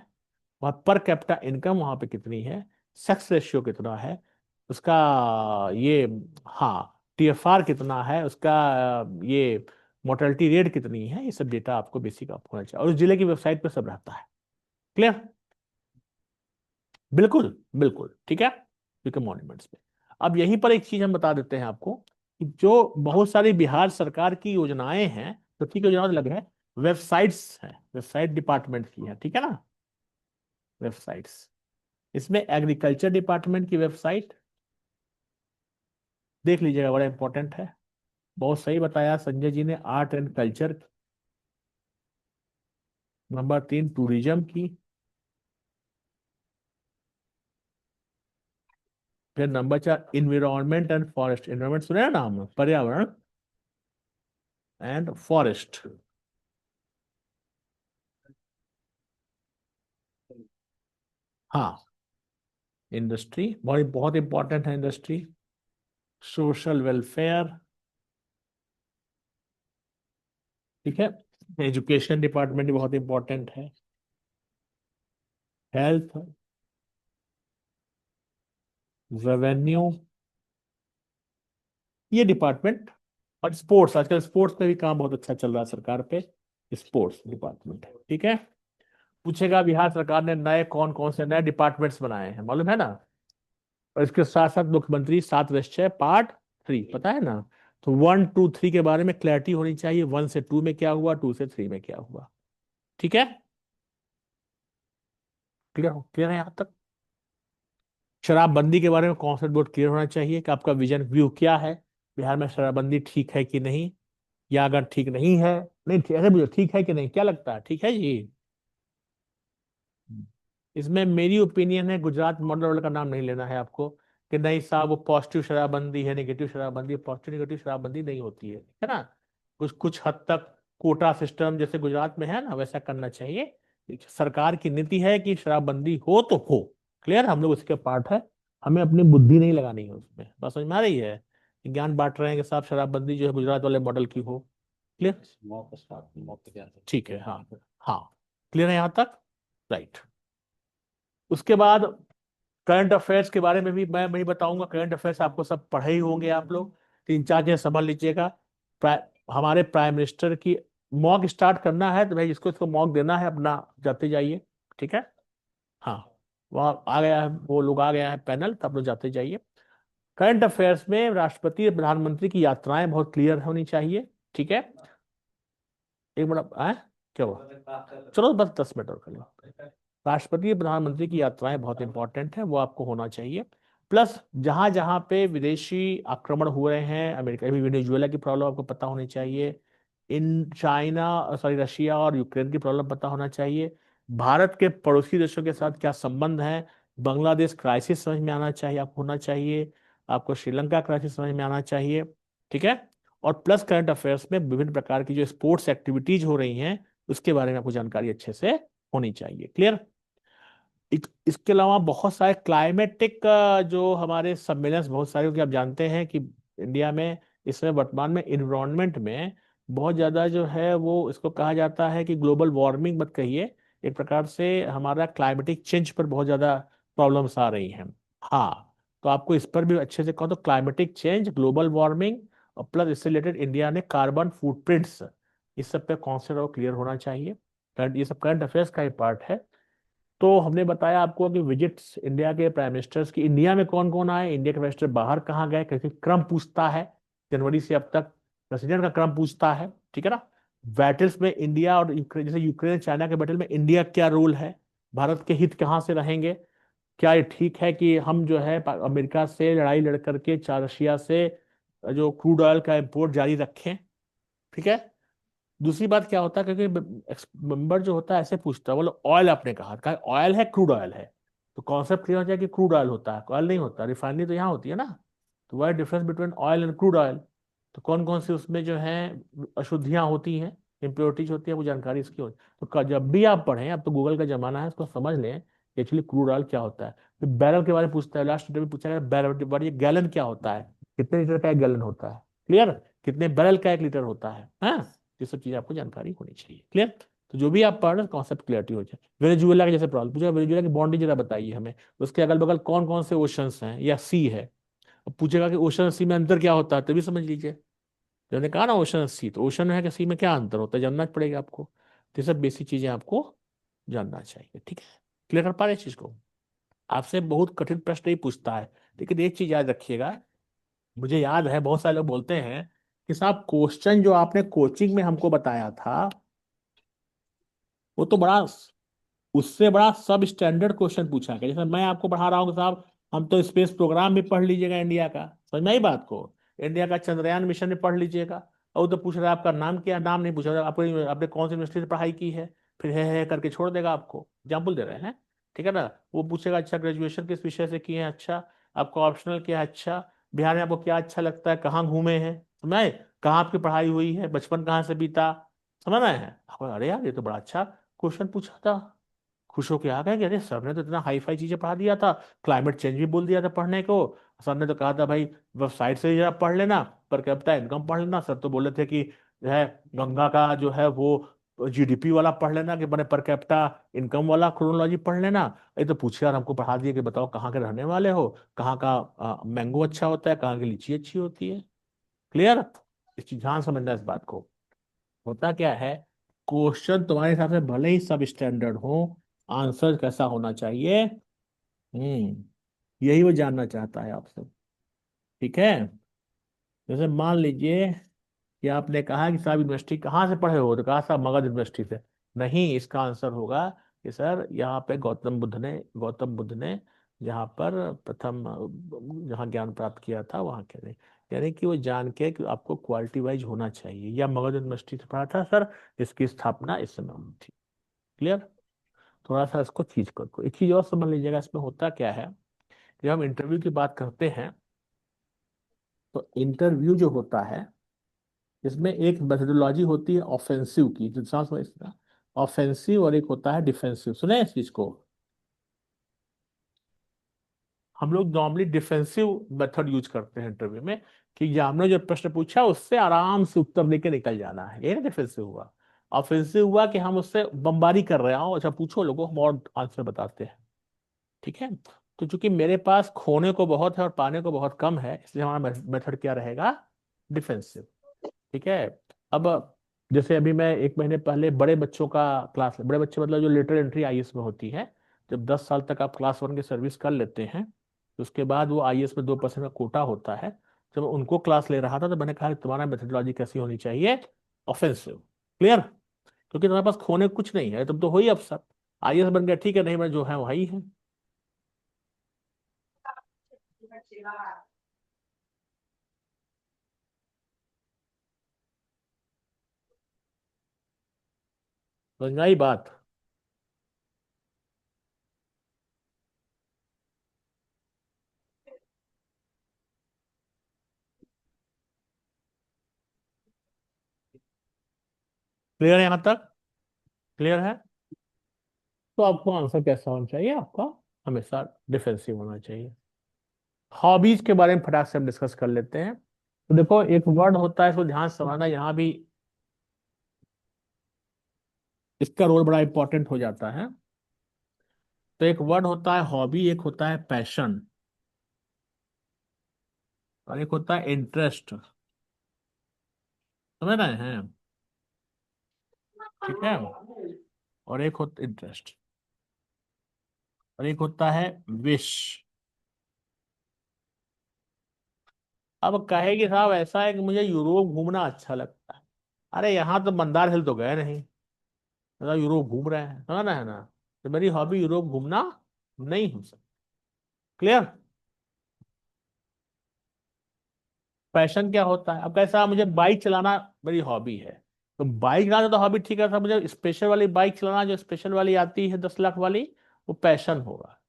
वहां पर कैपिटा इनकम वहां पे कितनी है, सेक्स रेशियो कितना है उसका, ये, हाँ, टीएफआर कितना है उसका, ये मोर्टेलिटी रेट कितनी है, ये सब डेटा आपको बेसिक आपको होना चाहिए, और उस जिले की वेबसाइट पे सब रहता है। क्लियर? बिल्कुल बिल्कुल, ठीक है। क्योंकि मॉन्यूमेंट्स पे, अब यहीं पर एक चीज हम बता देते हैं आपको कि जो बहुत सारी बिहार सरकार की योजनाएं हैं, तो ठीक है, योजना अलग है, वेबसाइट्स हैं, वेबसाइट डिपार्टमेंट की है, ठीक है ना? वेबसाइट्स, इसमें एग्रीकल्चर डिपार्टमेंट की वेबसाइट देख लीजिएगा, बड़ा इंपॉर्टेंट है। बहुत सही बताया संजय जी ने, art and culture. Number 3 tourism की। फिर number 4 environment and forest. Environment सुने ना नाम, पर्यावरण एंड फॉरेस्ट। हाँ, इंडस्ट्री बहुत बहुत इंपॉर्टेंट है, इंडस्ट्री। सोशल वेलफेयर, ठीक है। एजुकेशन डिपार्टमेंट भी बहुत इंपॉर्टेंट है। हेल्थ, रेवेन्यू, ये डिपार्टमेंट। और स्पोर्ट्स, आजकल स्पोर्ट्स में भी काम बहुत अच्छा चल रहा है सरकार पे, स्पोर्ट्स डिपार्टमेंट, ठीक है। पूछेगा बिहार सरकार ने नए कौन कौन से नए डिपार्टमेंट्स बनाए हैं, मालूम है ना? और इसके साथ साथ मुख्यमंत्री 7 निश्चय पार्ट 3 पता है ना? तो 1 2 3 के बारे में क्लैरिटी होनी चाहिए, 1 से 2 में क्या हुआ, 2 से 3 में क्या हुआ। ठीक है? क्लियर हो? क्लियर है यहाँ तक? शराबबंदी के बारे में कॉन्सेप्ट बोर्ड क्लियर होना चाहिए कि आपका विजन व्यू क्या है, बिहार में शराबबंदी ठीक है कि नहीं, या अगर ठीक नहीं है, नहीं ठीक, ऐसे मुझे ठीक है कि नहीं, क्या लगता है, ठीक है जी? इसमें मेरी ओपिनियन है, गुजरात मॉडल वाले का नाम नहीं लेना है आपको, कि नहीं साहब वो पॉजिटिव शराबबंदी है, नेगेटिव शराबबंदी है। पॉजिटिव नेगेटिव शराबबंदी नहीं होती है ना? कुछ कुछ हद तक कोटा सिस्टम जैसे गुजरात में है ना, वैसा करना चाहिए। सरकार की नीति है कि शराबबंदी हो तो हो। क्लियर? हम लोग उसके पार्ट है, हमें अपनी बुद्धि नहीं लगानी है उसमें, बस समझ में आ रही है? ज्ञान बांट रहे हैं कि साहब शराबबंदी जो है गुजरात वाले मॉडल की हो। क्लियर? ठीक है, हाँ। हाँ, क्लियर है यहाँ तक? राइट। उसके बाद करंट अफेयर्स के बारे में भी मैं वही बताऊंगा। करंट अफेयर्स आपको सब पढ़े ही होंगे आप लोग, 3 4 चीजें समझ लीजिएगा। हमारे प्राइम मिनिस्टर की मॉक स्टार्ट करना है तो भाई जिसको इसको मॉक देना है अपना जाते जाइए, ठीक है। हाँ, वहाँ आ गया है, वो लोग आ गया है पैनल, तो आप लोग जाते जाइए। करंट अफेयर्स में राष्ट्रपति और प्रधानमंत्री की यात्राएं बहुत क्लियर होनी चाहिए, ठीक है। एक मिनट आए, क्या हुआ? चलो बस 10 मिनट और कर लो। राष्ट्रपति प्रधानमंत्री की यात्राएं बहुत इंपॉर्टेंट है, वो आपको होना चाहिए। प्लस जहां जहां पे विदेशी आक्रमण हुए हैं, अमेरिका भी, वेनेजुएला की प्रॉब्लम आपको पता होनी चाहिए। इन चाइना, सॉरी, रशिया और यूक्रेन की प्रॉब्लम पता होना चाहिए। भारत के पड़ोसी देशों के साथ क्या संबंध है, बांग्लादेश क्राइसिस समझ में आना चाहिए, आपको होना चाहिए। आपको श्रीलंका क्राइसिस समझ में आना चाहिए, ठीक है। और प्लस करंट अफेयर्स में विभिन्न प्रकार की जो स्पोर्ट्स एक्टिविटीज हो रही हैं उसके बारे में आपको जानकारी अच्छे से होनी चाहिए। क्लियर? इसके अलावा बहुत सारे क्लाइमेटिक जो हमारे सम्मेलन बहुत सारे, क्योंकि आप जानते हैं कि इंडिया में इस समय वर्तमान में इन्वायरमेंट में बहुत ज़्यादा जो है वो इसको कहा जाता है कि ग्लोबल वार्मिंग मत कहिए, एक प्रकार से हमारा क्लाइमेटिक चेंज पर बहुत ज़्यादा प्रॉब्लम्स आ रही हैं। हाँ, तो आपको इस पर भी अच्छे से कहो तो क्लाइमेटिक चेंज, ग्लोबल वार्मिंग और प्लस इससे रिलेटेड इंडिया ने कार्बन फुटप्रिंट्स, इस सब पे कॉन्सेप्ट क्लियर होना चाहिए। ये सब करंट अफेयर्स का ही पार्ट है। तो हमने बताया आपको कि विजिट्स इंडिया के प्राइम मिनिस्टर्स की, इंडिया में कौन कौन आए, इंडिया के प्राइम मिनिस्टर बाहर कहाँ गए, कैसे क्रम पूछता है, जनवरी से अब तक प्रेसिडेंट का क्रम पूछता है, ठीक है ना। बैटल्स में इंडिया और यूक्रेन, जैसे यूक्रेन चाइना के बैटल में इंडिया क्या रोल है, भारत के हित कहाँ से रहेंगे, क्या ये ठीक है कि हम जो है अमेरिका से लड़ाई लड़ करके रशिया से जो क्रूड ऑयल का इंपोर्ट जारी रखें, ठीक है। दूसरी बात क्या होता है, क्योंकि मेंबर जो होता है ऐसे पूछता है, बोलो ऑयल आपने कहा ऑयल है क्रूड ऑयल है, तो कॉन्सेप्ट क्लियर हो जाए कि क्रूड ऑयल होता है, ऑयल नहीं होता, रिफाइनरी तो यहाँ होती है ना। तो वह difference between oil and crude oil, तो कौन कौन सी उसमें जो है अशुद्धियाँ होती हैं, इम्प्योरिटीज होती है, वो जानकारी इसकी होती है। तो जब भी आप पढ़ें, अब तो गूगल का जमाना है, इसको समझ लें कि एक्चुअली क्रूड ऑयल क्या होता है। फिर बैरल के बारे में पूछता है, लास्ट में पूछा गया बैरल के बारे में, गैलन क्या होता है, कितने लीटर का एक गैलन होता है, क्लियर, कितने बैरल का एक लीटर होता है, हाँ। ये सब चीजें आपको जानकारी होनी चाहिए, क्लियर। तो जो भी आप पढ़ रहे हैं कॉन्सेप्ट क्लियरिटी हो जाए। वेनेजुएला के जैसे प्रॉब्लम पूछा, वेनेजुएला की बाउंड्री जरा बताइए हमें, उसके अगल बगल कौन कौन से ओशंस हैं या सी है। अब पूछेगा कि ओशन और सी में अंतर क्या होता है, तभी समझ लीजिए। तो मैंने कहा ना ओशन और सी, तो ओशन है कि सी में क्या अंतर होता है जानना पड़ेगा आपको। तो ये सब बेसिक चीजें आपको जानना चाहिए, ठीक है। क्लियर कर पा रहे इस चीज को। आपसे बहुत कठिन प्रश्न ही पूछता है, लेकिन एक चीज याद रखिएगा, मुझे याद है बहुत सारे लोग बोलते हैं कि साहब क्वेश्चन जो आपने कोचिंग में हमको बताया था वो तो बड़ा, उससे बड़ा सब स्टैंडर्ड क्वेश्चन पूछा गया। जैसे मैं आपको पढ़ा रहा हूँ कि साहब हम तो स्पेस प्रोग्राम भी पढ़ लीजिएगा इंडिया का, समझ में आई बात को, इंडिया का चंद्रयान मिशन भी पढ़ लीजिएगा। और वो तो पूछ रहा है आपका नाम क्या है, नाम नहीं पूछ रहा आपको, आपने कौन सी यूनिवर्सिटी से पढ़ाई की है, फिर है करके छोड़ देगा आपको, एग्जाम्पल दे रहे हैं, ठीक है ना। वो पूछेगा अच्छा ग्रेजुएशन किस विषय से किए हैं, अच्छा आपको ऑप्शनल क्या है, अच्छा बिहार में आपको क्या अच्छा लगता है, कहाँ घूमे हैं, समझ आए? कहाँ आपकी पढ़ाई हुई है, बचपन कहाँ से बीता, समझ रहे हैं। अरे यार ये तो बड़ा अच्छा क्वेश्चन पूछा था। खुश होके आ गए कि अरे सर ने तो इतना हाई फाई चीजें पढ़ा दिया था, क्लाइमेट चेंज भी बोल दिया था पढ़ने को। सर ने तो कहा था भाई वेबसाइट से जरा पढ़ लेना, पर कैपिटा इनकम पढ़ लेना। सर तो बोले थे कि जो है गंगा का जो है वो जीडीपी वाला पढ़ लेना, कि मैंने पर कैपिटा इनकम वाला क्रोनोलॉजी पढ़ लेना। ये तो पूछे यार हमको पढ़ा दिए कि बताओ कहाँ के रहने वाले हो, कहाँ का मैंगो अच्छा होता है, कहाँ की लीची अच्छी होती है, क्लियर। इस चीज ध्यान समझना इस बात को। होता क्या है, क्वेश्चन तुम्हारे हिसाब से भले ही सब स्टैंडर्ड हो, आंसर कैसा होना चाहिए, यही वो जानना चाहता है आपसे, ठीक है। जैसे मान लीजिए कि आपने कहा कि साहब यूनिवर्सिटी कहाँ से पढ़े हो, तो कहा साहब मगध यूनिवर्सिटी से। नहीं, इसका आंसर होगा कि सर यहाँ पे गौतम बुद्ध ने जहाँ पर प्रथम जहाँ ज्ञान प्राप्त किया था वहाँ के नहीं, यानी कि वो जान के कि आपको क्वालिटी वाइज होना चाहिए, या मगध यूनिवर्सिटी से पढ़ा था सर, इसकी स्थापना इस समय हुई थी, क्लियर। थोड़ा सा इसको चीज को एक चीज और समझ लीजिएगा, इसमें होता क्या है, जब हम इंटरव्यू की बात करते हैं तो इंटरव्यू जो होता है इसमें एक मेथोडोलॉजी होती है ऑफेंसिव की, जो सांस में इसका ऑफेंसिव, और एक होता है डिफेंसिव, सुने हैं इस चीज को। हम लोग नॉर्मली डिफेंसिव मेथड यूज करते हैं इंटरव्यू में, कि हमने जो प्रश्न पूछा उससे आराम से उत्तर देके निकल जाना है, यही ना डिफेंसिव हुआ। ऑफेंसिव हुआ कि हम उससे बमबारी कर रहे हो, अच्छा पूछो लोगों, हम और आंसर बताते हैं, ठीक है। तो चूंकि मेरे पास खोने को बहुत है और पाने को बहुत कम है, इसलिए हमारा मेथड क्या रहेगा, डिफेंसिव, ठीक है। अब जैसे अभी मैं एक महीने पहले बड़े बच्चों का क्लास, बड़े बच्चे मतलब जो लेटर एंट्री आईएएस में होती है, जब 10 साल तक आप क्लास 1 की सर्विस कर लेते हैं तो उसके बाद वो आईएएस में 2% का कोटा होता है। जब मैं उनको क्लास ले रहा था तो मैंने कहा कि तुम्हारा मेथोडोलॉजी कैसी होनी चाहिए, ऑफेंसिव, क्लियर। क्योंकि तुम्हारे पास खोने को कुछ नहीं है, तुम तो हो ही अफसर, आईएएस बन गया ठीक है, नहीं मैं जो है वही है। समझ में आई बात। क्लियर है यहाँ तक, क्लियर है। तो आपको आंसर कैसा होना चाहिए? आपका हमेशा डिफेंसिव होना चाहिए। हॉबीज के बारे में फटाक से हम डिस्कस कर लेते हैं। तो देखो, एक वर्ड होता है, इसको ध्यान से समझना, यहाँ भी इसका रोल बड़ा इंपॉर्टेंट हो जाता है। तो एक वर्ड होता है हॉबी, एक होता है पैशन, और एक होता है इंटरेस्ट। समझ रहे हैं? ठीक है। और एक होता इंटरेस्ट, और एक होता है विश। अब कहेगी साहब ऐसा है कि मुझे यूरोप घूमना अच्छा लगता है। अरे यहाँ तो मंदार हिल तो गए नहीं, मतलब यूरोप घूम रहे हैं, समझ रहे हैं ना? तो मेरी हॉबी यूरोप घूमना नहीं हो सकती। क्लियर? पैशन क्या होता है? अब कैसा, मुझे बाइक चलाना मेरी हॉबी है, तो बाइक चलाना तो हॉबी ठीक है, साहब मुझे स्पेशल वाली बाइक चलाना, जो स्पेशल वाली आती है 10 लाख वाली, वो पैशन होगा।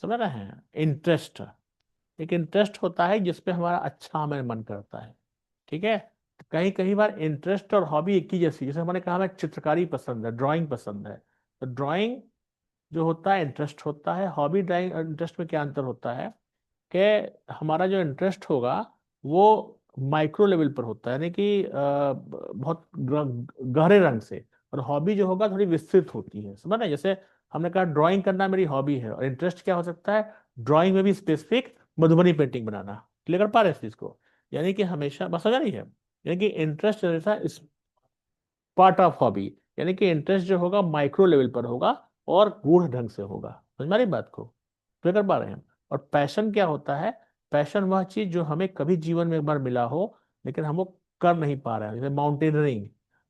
समझ रहे हैं? इंटरेस्ट, एक इंटरेस्ट होता है जिसपे हमारा अच्छा हमें मन करता है। ठीक है। तो कहीं कहीं बार इंटरेस्ट और हॉबी एक ही जैसी, जैसे मैंने कहा हमें चित्रकारी पसंद है, ड्राइंग पसंद है, तो ड्राइंग जो होता है इंटरेस्ट होता है। हॉबी ड्राइंग और इंटरेस्ट में क्या अंतर होता है कि हमारा जो इंटरेस्ट होगा वो माइक्रो लेवल पर होता है, यानी कि बहुत गहरे रंग से। और हॉबी जो होगा थोड़ी विस्तृत होती है। समझ रहे हैं? जैसे हमने कहा ड्राइंग करना मेरी हॉबी है, और इंटरेस्ट क्या हो सकता है? ड्राइंग में भी स्पेसिफिक मधुबनी पेंटिंग बनाना। क्लियर कर पा रहे हैं इस चीज को? यानी कि हमेशा, बस समझ रही है? यानी कि इंटरेस्ट जैसा इस पार्ट ऑफ हॉबी, यानी कि इंटरेस्ट जो होगा माइक्रो लेवल पर होगा और गूढ़ ढंग से होगा। समझ में आ रही बात को? क्लियर कर पा रहे हैं? और पैशन क्या होता है? पैशन वह चीज जो हमें कभी जीवन में एक बार मिला हो, लेकिन हम वो कर नहीं पा रहे हैं, जैसे माउंटेनियरिंग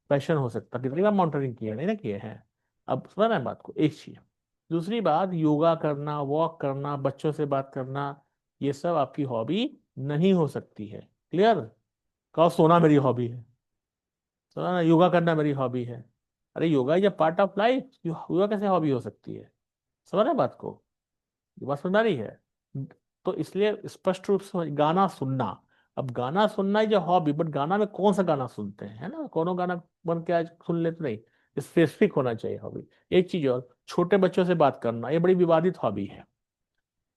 पैशन हो सकता है। कितनी बार माउंटेनियरिंग किया नहीं ना किए हैं? अब समझ रहे हैं बात को? एक चीज। दूसरी बात, योगा करना, वॉक करना, बच्चों से बात करना, ये सब आपकी हॉबी नहीं हो सकती है। क्लियर? कहो सोना मेरी हॉबी है, समझ ना? योगा करना मेरी हॉबी है। अरे yoga is a part of life, yoga कैसे हॉबी हो सकती है? समझ रहे बात को? ये बात समझ आ रही है? तो इसलिए स्पष्ट रूप से गाना सुनना। अब गाना सुनना इज अ हॉबी, बट गाना में कौन सा गाना सुनते हैं, है ना? कोनो गाना बन के आज सुन लेते नहीं, स्पेसिफिक होना चाहिए हॉबी। एक चीज और, छोटे बच्चों से बात करना, ये बड़ी विवादित हॉबी है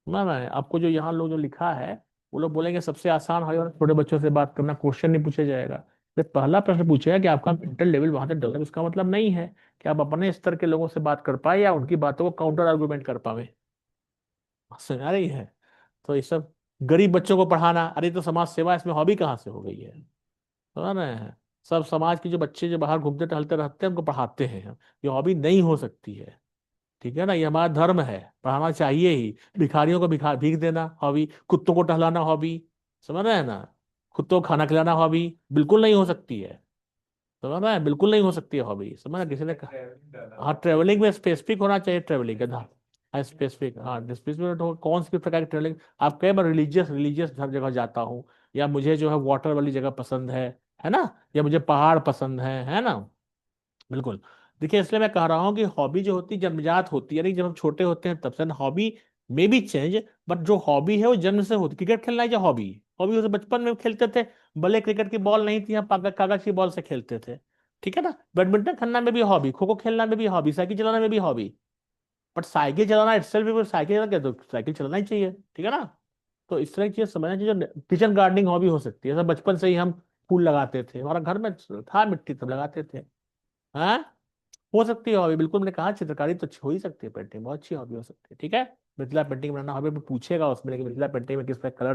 ना आपको जो यहाँ लोग जो लिखा है, वो लोग बोलेंगे सबसे आसान हॉबी छोटे बच्चों से बात करना, क्वेश्चन नहीं पूछा जाएगा। जब पहला प्रश्न पूछेगा कि आपका मेंटल लेवल वहां तक डेवलप, इसका मतलब नहीं है कि आप अपने स्तर के लोगों से बात कर पाए या उनकी बातों को काउंटर आर्गुमेंट कर पाए। समझ आ रही है? तो ये सब गरीब बच्चों को पढ़ाना, अरे तो समाज सेवा, इसमें हॉबी कहाँ से हो गई है? समझ रहे हैं? सब समाज के जो बच्चे जो बाहर घूमते टहलते रहते हैं उनको पढ़ाते हैं हम। ये हॉबी नहीं हो सकती है। ठीक है ना? ये हमारा धर्म है, पढ़ाना चाहिए ही। भिखारियों को भीख देना हॉबी, कुत्तों को टहलाना हॉबी, समझ रहे हैं ना? कुत्तों को खाना खिलाना हॉबी बिल्कुल नहीं हो सकती है। समझ रहे हैं? बिल्कुल नहीं हो सकती है हॉबी। समझ रहे? किसी ने कहा हाँ, ट्रेवलिंग में स्पेसिफिक होना चाहिए, ट्रेवलिंग का हाँ स्पेसिफिक, हाँ स्पेसिफिक हो, कौन सी प्रकार की ट्रेवलिंग। आप कई बार रिलीजियस रिलीजियस हर जगह जाता हूँ, या मुझे जो है वाटर वाली जगह पसंद है ना? या मुझे पहाड़ पसंद है ना? बिल्कुल। देखिए, इसलिए मैं कह रहा हूँ कि हॉबी जो होती है जन्मजात होती है, यानी जब हम छोटे होते हैं तब से हॉबी में भी चेंज, बट जो हॉबी है वो जन्म से होती। क्रिकेट खेलना है जो हॉबी, हॉबी उसे बचपन में खेलते थे, भले क्रिकेट की बॉल नहीं थी, हम कागज की बॉल से खेलते थे। ठीक है ना? बैडमिंटन खेलना में भी हॉबी, खो खो खेलना में भी हॉबी, साइकिल चलाने में भी हॉबी। बट साइकिल चलाना इटसेल्फ भी, साइकिल चला क्या, तो साइकिल चलाना ही चाहिए। ठीक है ना? तो इस तरह की चीज समझना चाहिए। जो किचन गार्डनिंग हॉबी हो सकती है, जैसे बचपन से ही हम फूल लगाते थे, हमारा घर में था मिट्टी, तब लगाते थे। हाँ, हो सकती है हॉबी, बिल्कुल। मैंने कहा चित्रकारी तो अच्छी हो ही सकती है, पेंटिंग बहुत अच्छी हॉबी हो सकती है। ठीक है? मिथिला पेंटिंग बनाना हॉबी, पूछेगा उसमें कि मिथिला पेंटिंग में किस तरह कलर